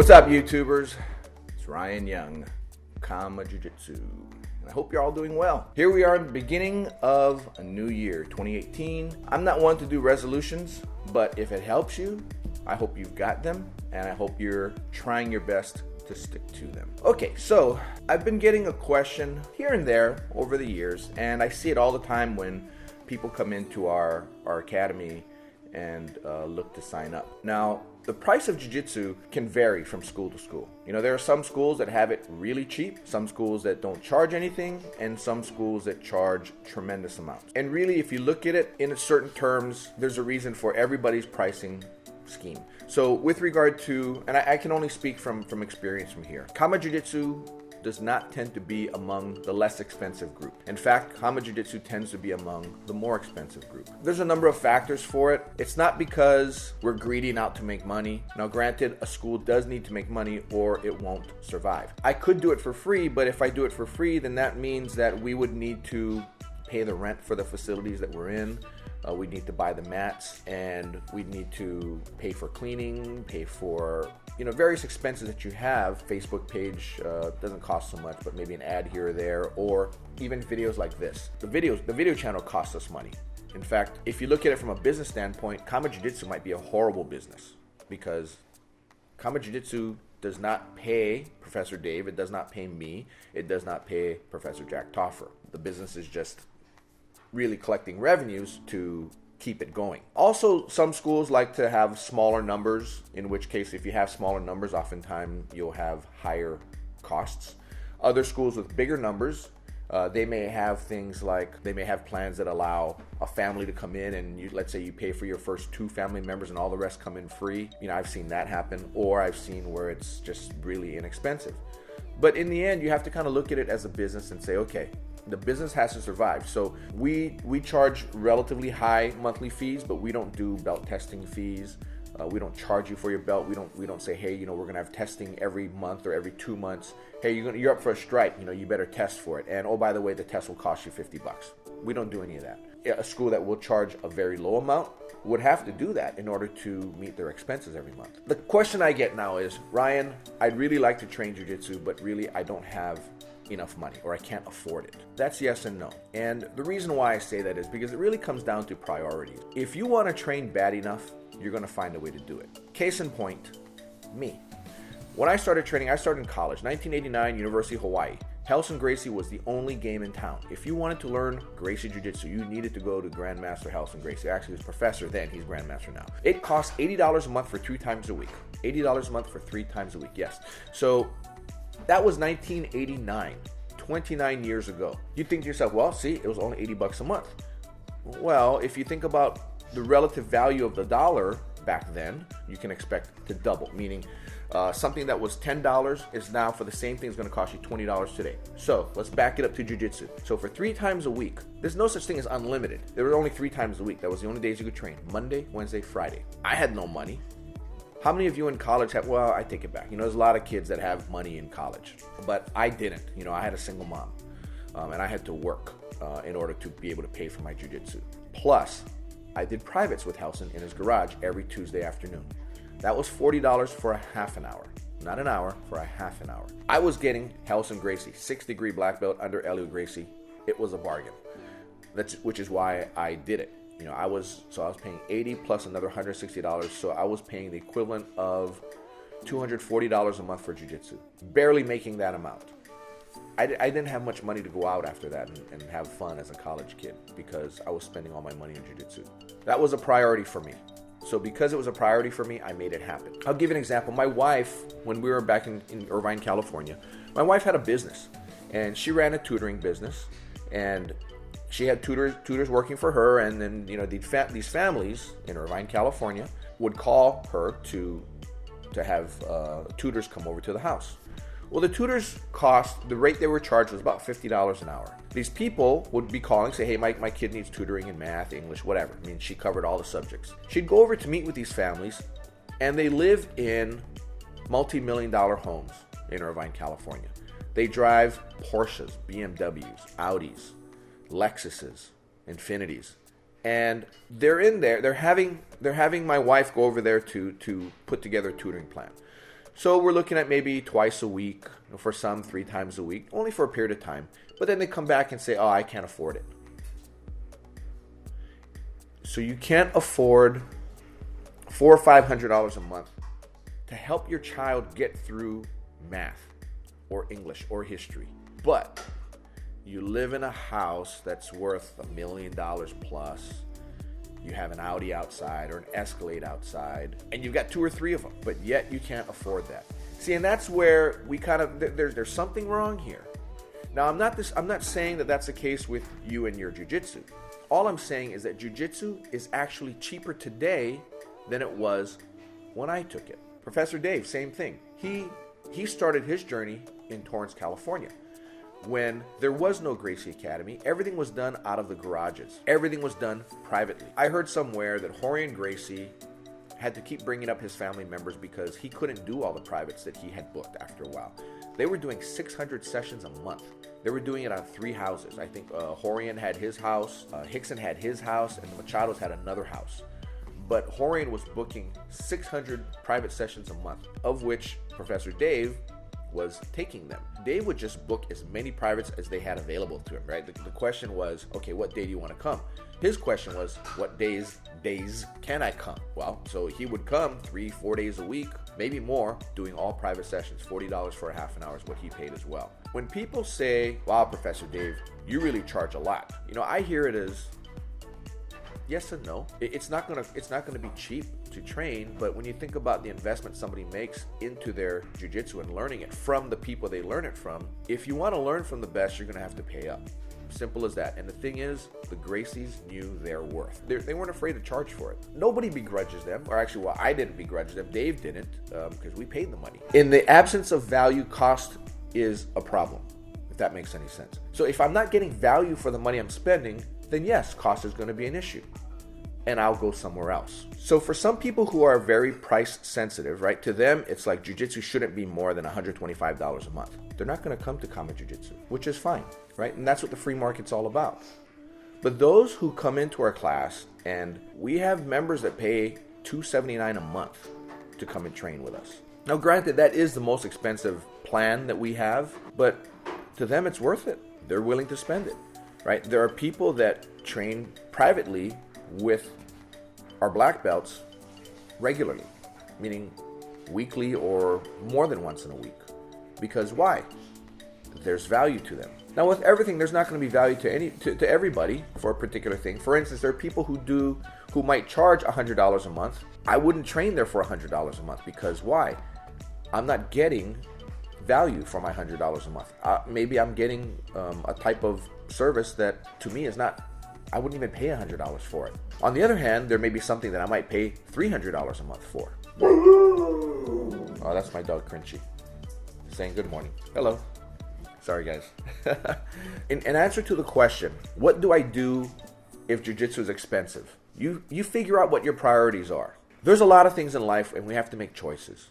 What's up, YouTubers? It's Ryan Young, Kama Jiu-Jitsu, and I hope you're all doing well. Here we are in the beginning of a new year, 2018. I'm not one to do resolutions, but if it helps you, I hope you've got them, and I hope you're trying your best to stick to them. Okay, so I've been getting a question here and there over the years, and I see it all the time when people come into our academy and look to sign up. Now, the price of jiu-jitsu can vary from school to school. You know, there are some schools that have it really cheap, some schools that don't charge anything, and some schools that charge tremendous amounts. And really, if you look at it in certain terms, there's a reason for everybody's pricing scheme. So with regard to, and I can only speak from experience from here, Kama Jiu-Jitsu does not tend to be among the less expensive group. In fact, Kama Jiu-Jitsu tends to be among the more expensive group. There's a number of factors for it. It's not because we're greedy and out to make money. Now, granted, a school does need to make money or it won't survive. I could do it for free, but if I do it for free, then that means that we would need to pay the rent for the facilities that we're in. We'd need to buy the mats, and we'd need to pay for cleaning, pay for, various expenses that you have. Facebook page doesn't cost so much, but maybe an ad here or there, or even videos like this. The video channel costs us money. In fact, if you look at it from a business standpoint, Kama Jiu-Jitsu might be a horrible business because Kama Jiu-Jitsu does not pay Professor Dave, it does not pay me, it does not pay Professor Jack Toffer. The business is just really collecting revenues to keep it going. Also, some schools like to have smaller numbers, in which case if you have smaller numbers, oftentimes you'll have higher costs. Other schools with bigger numbers, they may have things like, they may have plans that allow a family to come in and let's say you pay for your first 2 family members and all the rest come in free. I've seen that happen, or I've seen where it's just really inexpensive. But in the end, you have to kind of look at it as a business and say, okay, the business has to survive. So we charge relatively high monthly fees, but we don't do belt testing fees. We don't charge you for your belt. We don't say, hey, we're gonna have testing every month or every 2 months. Hey, you're up for a stripe. You better test for it. And oh, by the way, the test will cost you $50. We don't do any of that. A school that will charge a very low amount would have to do that in order to meet their expenses every month. The question I get now is, Ryan, I'd really like to train jiu-jitsu, but really I don't have enough money, or I can't afford it. That's yes and no. And the reason why I say that is because it really comes down to priorities. If you want to train bad enough, you're going to find a way to do it. Case in point, me. When I started training, I started in college, 1989, University of Hawaii. Helson Gracie was the only game in town. If you wanted to learn Gracie Jiu-Jitsu, you needed to go to Grandmaster Helson Gracie. Actually, he was professor then, he's Grandmaster now. It cost $80 a month for 3 times a week. $80 a month for 3 times a week, yes. So that was 1989, 29 years ago. You think to yourself, well, see, it was only $80 a month. Well, if you think about the relative value of the dollar back then, you can expect to double, meaning something that was $10 is now, for the same thing, is going to cost you $20 today. So let's back it up to jiu-jitsu. So for 3 times a week, there's no such thing as unlimited. There were only 3 times a week. That was the only days you could train: Monday, Wednesday, Friday. I had no money. How many of you in college have, well, I take it back. There's a lot of kids that have money in college, but I didn't. I had a single mom, and I had to work in order to be able to pay for my jiu-jitsu. Plus, I did privates with Helson in his garage every Tuesday afternoon. That was $40 for a half an hour. Not an hour, for a half an hour. I was getting Helson Gracie, 6th-degree black belt under Ehrling Gracie. It was a bargain. Which is why I did it. I was paying $80 plus another $160, so I was paying the equivalent of $240 a month for jiu-jitsu, barely making that amount. I didn't have much money to go out after that and have fun as a college kid because I was spending all my money on jiu-jitsu. That was a priority for me. So because it was a priority for me, I made it happen. I'll give you an example. My wife, when we were back in Irvine, California, my wife had a business, and she ran a tutoring business, and she had tutors working for her, and then these families in Irvine, California, would call her to have tutors come over to the house. Well, the tutors the rate they were charged was about $50 an hour. These people would be calling, say, hey, my kid needs tutoring in math, English, whatever. She covered all the subjects. She'd go over to meet with these families, and they live in multi-million-dollar homes in Irvine, California. They drive Porsches, BMWs, Audis, Lexuses, Infinities, and they're in there. They're having my wife go over there to put together a tutoring plan. So we're looking at maybe twice a week, for some 3 times a week, only for a period of time. But then they come back and say, oh, I can't afford it. So you can't afford $400 or $500 a month to help your child get through math or English or history. But you live in a house that's worth $1 million plus. You have an Audi outside or an Escalade outside, and you've got 2 or 3 of them, but yet you can't afford that. See, and that's where we kind of, there's something wrong here. Now, I'm not saying that that's the case with you and your jiu-jitsu. All I'm saying is that jiu-jitsu is actually cheaper today than it was when I took it. Professor Dave, same thing. He started his journey in Torrance, California, when there was no Gracie Academy. Everything was done out of the garages. Everything was done privately. I heard somewhere that Rorion Gracie had to keep bringing up his family members because he couldn't do all the privates that he had booked after a while. They were doing 600 sessions a month. They were doing it on 3 houses. I think Rorion had his house, Hickson had his house, and the Machados had another house. But Rorion was booking 600 private sessions a month, of which Professor Dave was taking them. Dave would just book as many privates as they had available to him, right? The question was, okay, what day do you want to come? His question was, what days can I come? Well, so he would come 3-4 days a week, maybe more, doing all private sessions. $40 for a half an hour is what he paid as well. When people say, wow, Professor Dave, you really charge a lot. I hear it as yes and no. It's not gonna be cheap to train, but when you think about the investment somebody makes into their jiu-jitsu and learning it from the people they learn it from, if you want to learn from the best, you're gonna have to pay up. Simple as that. And the thing is, the Gracies knew their worth. They weren't afraid to charge for it. Nobody begrudges them, or actually, well, I didn't begrudge them. Dave didn't, because we paid the money. In the absence of value, cost is a problem, if that makes any sense. So if I'm not getting value for the money I'm spending, then yes, cost is going to be an issue, and I'll go somewhere else. So for some people who are very price sensitive, right, to them, it's like jiu-jitsu shouldn't be more than $125 a month. They're not going to come to Kama Jiu-Jitsu, which is fine, right? And that's what the free market's all about. But those who come into our class, and we have members that pay $279 a month to come and train with us. Now, granted, that is the most expensive plan that we have, but to them, it's worth it. They're willing to spend it, right? There are people that train privately with our black belts regularly, meaning weekly or more than once in a week. Because why? There's value to them. Now, with everything, there's not going to be value to everybody for a particular thing. For instance, there are people who might charge $100 a month. I wouldn't train there for $100 a month because why? I'm not getting value for my $100 a month. Maybe I'm getting a type of service that to me is not, I wouldn't even pay $100 for it. On the other hand, there may be something that I might pay $300 a month for. Oh, that's my dog Crunchy saying good morning. Hello. Sorry, guys. In answer to the question, what do I do if jiu-jitsu is expensive? You figure out what your priorities are. There's a lot of things in life, and we have to make choices.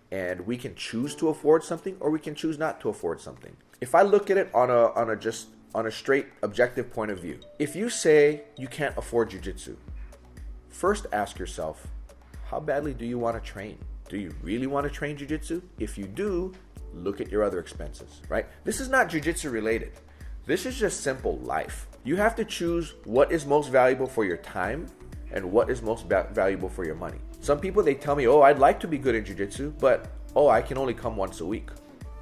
And we can choose to afford something, or we can choose not to afford something. If I look at it on a straight objective point of view, if you say you can't afford jiu-jitsu, first ask yourself, how badly do you want to train? Do you really want to train jiu-jitsu? If you do, look at your other expenses, right? This is not jiu-jitsu related. This is just simple life. You have to choose what is most valuable for your time and what is most valuable for your money. Some people, they tell me, oh, I'd like to be good in jiu-jitsu, but I can only come once a week.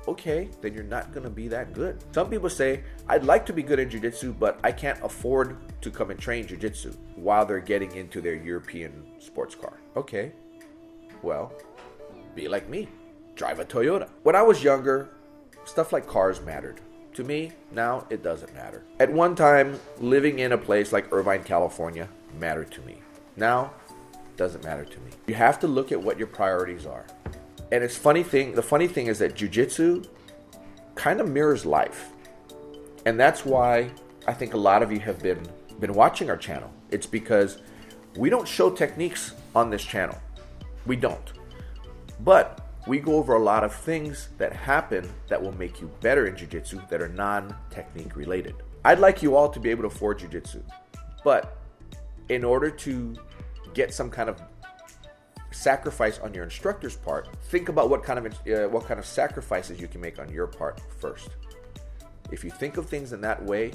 Okay, then you're not going to be that good. Some people say, I'd like to be good in jiu-jitsu, but I can't afford to come and train jiu-jitsu while they're getting into their European sports car. Okay, well, be like me. Drive a Toyota. When I was younger, stuff like cars mattered. To me, now it doesn't matter. At one time, living in a place like Irvine, California mattered to me. Now, it doesn't matter to me. You have to look at what your priorities are. And the funny thing is that jiu-jitsu kind of mirrors life. And that's why I think a lot of you have been watching our channel. It's because we don't show techniques on this channel. We don't. But we go over a lot of things that happen that will make you better in jiu-jitsu that are non-technique related. I'd like you all to be able to afford jiu-jitsu. But in order to get some kind of sacrifice on your instructor's part, think about what kind of sacrifices you can make on your part first. If you think of things in that way,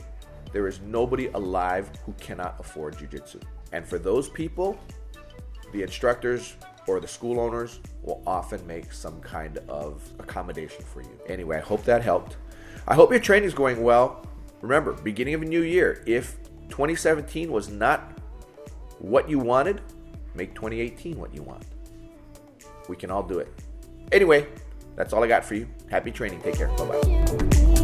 there is nobody alive who cannot afford jiu-jitsu. And for those people, the instructors or the school owners will often make some kind of accommodation for you. Anyway, I hope that helped. I hope your training is going well. Remember, beginning of a new year. If 2017 was not what you wanted, make 2018 what you want. We can all do it. Anyway, that's all I got for you. Happy training. Take care. Bye-bye.